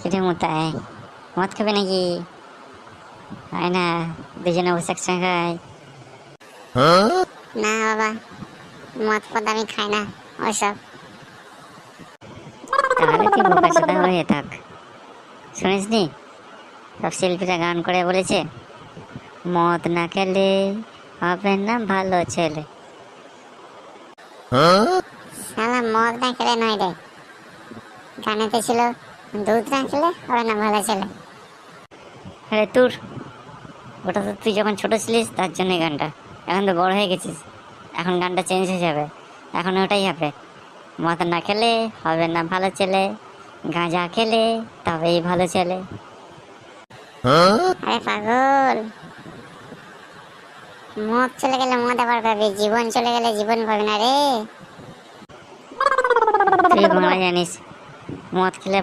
কিরে মোতায়, মদ খাবে নাকি? হয় না, দুজনে বসে একসঙ্গে খাই। না বাবা, মদ ফদ আমি খাই না ওসব। তাহলে তুই বোকা চোদা হয়ে থাক। শুনিস নি, সব শিল্পীরা গান করে বলেছে, মদ না খেলে হবে না ভালো ছেলে। শালা মদ না খেলে নয় রে, গানেতে ছিল দুধ না খেলে হবে না ভালো ছেলে। আরে তোর, ওটা তো তুই যখন ছোট ছিলিস তার জন্য গানটা। এখন তো বড় হয়ে গেছিস, এখন গানটা চেঞ্জ হয়ে যাবে। এখন ওটাই হবে, মদ না খেলে হবে না ভালো ছেলে, গাঁজা খেলে তবেই ভালো ছেলে। আরে পাগল, মদ চলে গেলে মদ আবার পাবি, জীবন চলে গেলে জীবন পাবি না রে। তুই বাংলা জানিস, মদ খেলে